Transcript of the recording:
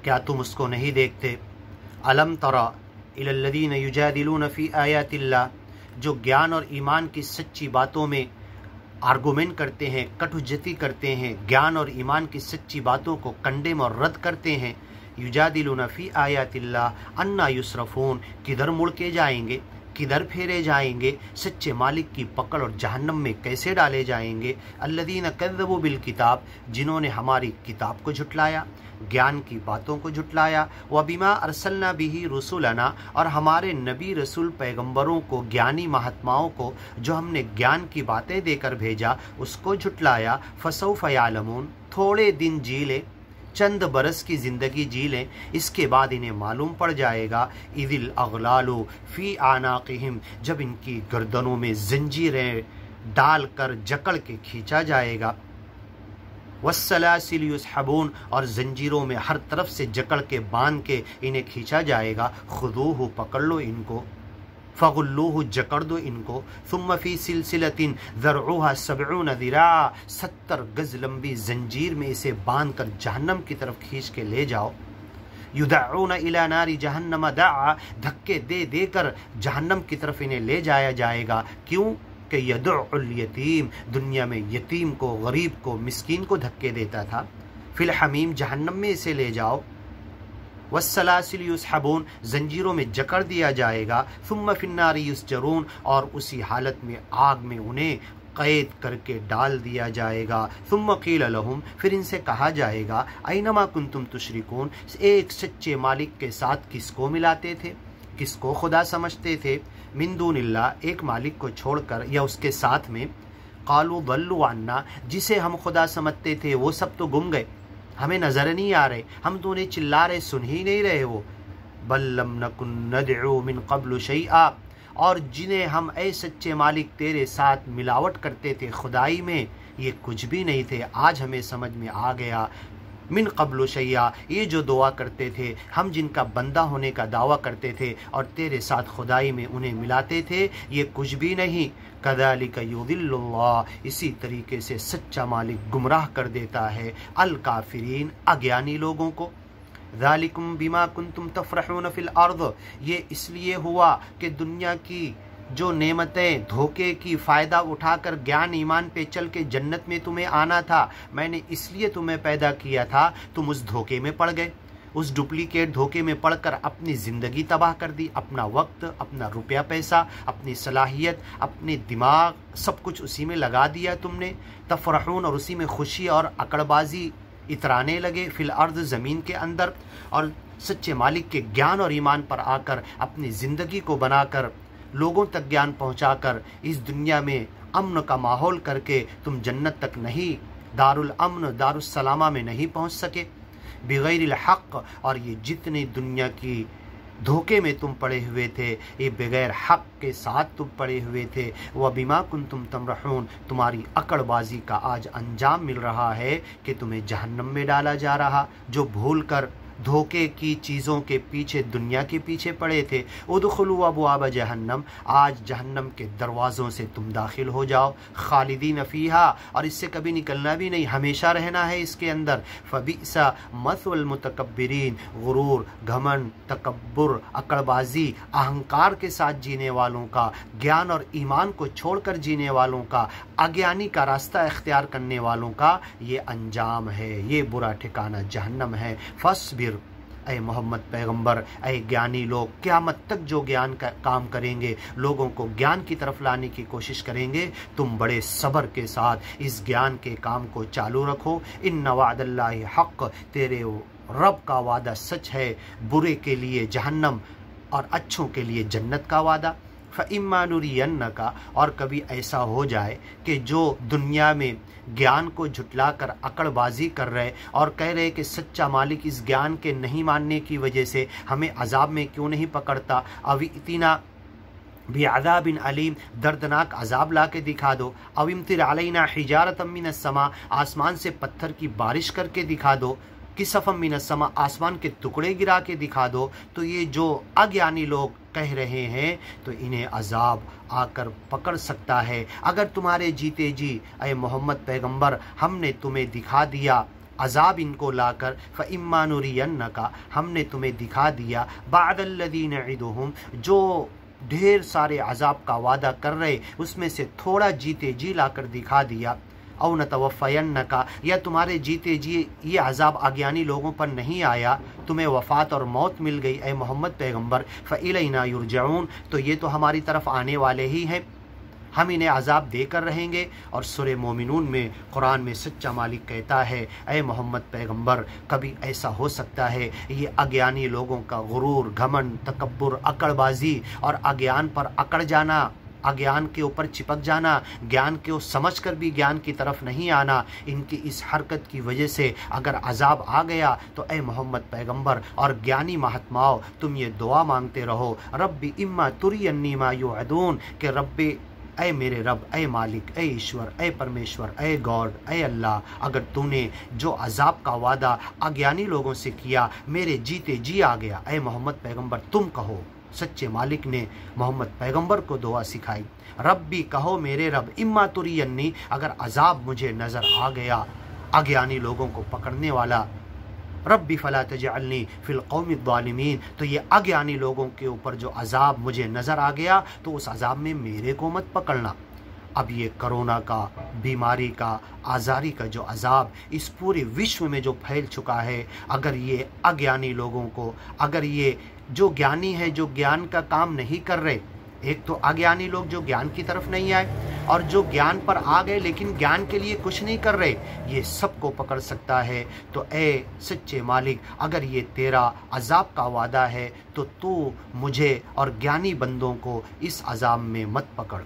کیا تم اس کو نہیں دیکھتے؟ الم تری الی الذین یجادلون فی آیات اللہ، جو گیان اور ایمان کی سچی باتوں میں آرگومنٹ کرتے ہیں، کٹ حجتی کرتے ہیں، گیان اور ایمان کی سچی باتوں کو کنڈیم اور رد کرتے ہیں۔ یجادلون فی آیات اللہ انا یصرفون، کدھر مڑ کے جائیں گے، کدھر پھیرے جائیں گے، سچے مالک کی پکڑ اور جہنم میں کیسے ڈالے جائیں گے۔ الذین کذبوا بالکتاب، جنہوں نے ہماری کتاب کو جھٹلایا، گیان کی باتوں کو جھٹلایا، وبما ارسلنا بہ رسولنا، اور ہمارے نبی رسول پیغمبروں کو، گیانی مہاتماؤں کو جو ہم نے گیان کی باتیں دے کر بھیجا اس کو جھٹلایا۔ فسوف یعلمون، تھوڑے دن جی لیں، چند برس کی زندگی جی لیں، اس کے بعد انہیں معلوم پڑ جائے گا۔ اذ الاغلال فی اعناقہم، جب ان کی گردنوں میں زنجیریں ڈال کر جکڑ کے کھینچا جائے گا۔ والسلاسل یسحبون، اور زنجیروں میں ہر طرف سے جکڑ کے باندھ کے انہیں کھینچا جائے گا۔ خذوہ، پکڑ لو ان کو، فغلوہ، جکڑ دو ان کو، ثم فی سلسلۃ ذرعها 70 ذراعا، 70 گز لمبی زنجیر میں اسے باندھ کر جہنم کی طرف کھینچ کے لے جاؤ۔ یدعون الی نار جہنم دعا، دھکے دے دے کر جہنم کی طرف انہیں لے جایا جائے گا۔ کیوں کہ یدع الیتیم، دنیا میں یتیم کو، غریب کو، مسکین کو دھکے دیتا تھا۔ فی الحمیم، جہنم میں اسے لے جاؤ۔ والسلاسل یسحبون، زنجیروں میں جکڑ دیا جائے گا۔ ثم فی النار یسجرون، اور اسی حالت میں آگ میں انہیں قید کر کے ڈال دیا جائے گا۔ ثم قیل لہم، پھر ان سے کہا جائے گا، اینما کنتم تشرکون، ایک سچے مالک کے ساتھ کس کو ملاتے تھے، کس کو خدا سمجھتے تھے؟ من دون اللہ، ایک مالک کو چھوڑ کر یا اس کے ساتھ میں۔ قالوا ضلوا عنا، جسے ہم خدا سمجھتے تھے وہ سب تو گم گئے، ہمیں نظر نہیں آ رہے، ہم تو انہیں چلا رہے، سن ہی نہیں رہے وہ۔ بل لم نکن ندعو من قبل شیئا، اور جنہیں ہم اے سچے مالک تیرے ساتھ ملاوٹ کرتے تھے خدائی میں، یہ کچھ بھی نہیں تھے، آج ہمیں سمجھ میں آ گیا۔ من قبل شیئا، یہ جو دعا کرتے تھے، ہم جن کا بندہ ہونے کا دعویٰ کرتے تھے اور تیرے ساتھ خدائی میں انہیں ملاتے تھے، یہ کچھ بھی نہیں۔ کذالک یضل اللہ، اسی طریقے سے سچا مالک گمراہ کر دیتا ہے الکافرین، اگیانی لوگوں کو۔ ذالکم بما کنتم تفرحون فی الارض، یہ اس لیے ہوا کہ دنیا کی جو نعمتیں، دھوکے کی فائدہ اٹھا کر گیان ایمان پہ چل کے جنت میں تمہیں آنا تھا، میں نے اس لیے تمہیں پیدا کیا تھا، تم اس دھوکے میں پڑ گئے، اس ڈپلیکیٹ دھوکے میں پڑ کر اپنی زندگی تباہ کر دی، اپنا وقت، اپنا روپیہ پیسہ، اپنی صلاحیت، اپنے دماغ، سب کچھ اسی میں لگا دیا تم نے۔ تفرحون، اور اسی میں خوشی اور عقڑ بازی اترانے لگے، فی الارض، زمین کے اندر، اور سچے مالک کے گیان اور ایمان پر آ کر اپنی زندگی کو بنا کر، لوگوں تک گیان پہنچا کر، اس دنیا میں امن کا ماحول کر کے تم جنت تک نہیں، دار الامن، دار السلامہ میں نہیں پہنچ سکے، بغیر الحق، اور یہ جتنے دنیا کی دھوکے میں تم پڑے ہوئے تھے، یہ بغیر حق کے ساتھ تم پڑے ہوئے تھے۔ وَبِمَا كُنْتُمْ تَمْرَحُونَ، تمہاری عقڑ بازی کا آج انجام مل رہا ہے کہ تمہیں جہنم میں ڈالا جا رہا، جو بھول کر دھوکے کی چیزوں کے پیچھے، دنیا کے پیچھے پڑے تھے۔ ادخلوا ابواب جہنم، آج جہنم کے دروازوں سے تم داخل ہو جاؤ، خالدین فیہا، اور اس سے کبھی نکلنا بھی نہیں، ہمیشہ رہنا ہے اس کے اندر۔ فبئس مثوى المتکبرین، غرور، گھمنڈ، تکبر، عقڑ بازی، اہنکار کے ساتھ جینے والوں کا، گیان اور ایمان کو چھوڑ کر جینے والوں کا، اگیانی کا راستہ اختیار کرنے والوں کا یہ انجام ہے، یہ برا ٹھکانہ جہنم ہے۔ فاصبر، اے محمد پیغمبر، اے گیانی لوگ، قیامت تک جو گیان کا کام کریں گے، لوگوں کو گیان کی طرف لانے کی کوشش کریں گے، تم بڑے صبر کے ساتھ اس گیان کے کام کو چالو رکھو۔ ان وعد اللہ حق، تیرے رب کا وعدہ سچ ہے، برے کے لیے جہنم اور اچھوں کے لیے جنت کا وعدہ۔ فَإِمَّا نُرِيَنَّكَ، اور کبھی ایسا ہو جائے کہ جو دنیا میں گیان کو جھٹلا کر عقڑ بازی کر رہے اور کہہ رہے کہ سچا مالک اس گیان کے نہیں ماننے کی وجہ سے ہمیں عذاب میں کیوں نہیں پکڑتا، اوِئْتِنَا بعذاب علیم، دردناک عذاب لا کے دکھا دو، او امطر علینا حجارۃ من السماء، آسمان سے پتھر کی بارش کر کے دکھا دو، کسفا من السماء، آسمان کے ٹکڑے گرا کے دکھا دو، تو یہ جو اگیانی لوگ کہہ رہے ہیں تو انہیں عذاب آ کر پکڑ سکتا ہے۔ اگر تمہارے جیتے جی اے محمد پیغمبر ہم نے تمہیں دکھا دیا عذاب ان کو لا کر فَإِمَّا نُرِيَنَّكَ ہم نے تمہیں دکھا دیا بَعْدَ الَّذِي نَعِدُهُمْ جو ڈھیر سارے عذاب کا وعدہ کر رہے اس میں سے تھوڑا جیتے جی لا کر دکھا دیا، او نتوفینک یا تمہارے جیتے جی یہ عذاب آگیانی لوگوں پر نہیں آیا، تمہیں وفات اور موت مل گئی اے محمد پیغمبر، فَإِلَيْنَا يُرْجَعُونَ تو یہ تو ہماری طرف آنے والے ہی ہیں، ہم انہیں عذاب دے کر رہیں گے۔ اور سورہ مومنون میں قرآن میں سچا مالک کہتا ہے اے محمد پیغمبر کبھی ایسا ہو سکتا ہے یہ اگیانی لوگوں کا غرور، گھمنڈ، تکبر، اکڑ بازی اور اگیان پر اکڑ جانا، اگیان کے اوپر چپک جانا، گیان کو سمجھ کر بھی گیان کی طرف نہیں آنا، ان کی اس حرکت کی وجہ سے اگر عذاب آ گیا تو اے محمد پیغمبر اور گیانی مہاتماؤ تم یہ دعا مانگتے رہو رب اما ترینی ما یوعدون کہ رب اے میرے رب، اے مالک، اے ایشور، اے پرمیشور، اے گاڈ، اے اللہ اگر تو نے جو عذاب کا وعدہ اگیانی لوگوں سے کیا میرے جیتے جی آ گیا، اے محمد پیغمبر تم کہو۔ سچے مالک نے محمد پیغمبر کو دعا سکھائی، ربی کہو میرے رب اما ترینی اگر عذاب مجھے نظر آ گیا اگیانی لوگوں کو پکڑنے والا، ربی فلا تجعلنی فی القوم الظالمین تو یہ اگیانی لوگوں کے اوپر جو عذاب مجھے نظر آ گیا تو اس عذاب میں میرے کو مت پکڑنا۔ اب یہ کرونا کا، بیماری کا، آزاری کا جو عذاب اس پورے وشو میں جو پھیل چکا ہے، اگر یہ اگیانی لوگوں کو، اگر یہ جو گیانی ہے جو گیان کا کام نہیں کر رہے، ایک تو اگیانی لوگ جو گیان کی طرف نہیں آئے اور جو گیان پر آ گئے لیکن گیان کے لیے کچھ نہیں کر رہے، یہ سب کو پکڑ سکتا ہے۔ تو اے سچے مالک اگر یہ تیرا عذاب کا وعدہ ہے تو تو مجھے اور گیانی بندوں کو اس عذاب میں مت پکڑ۔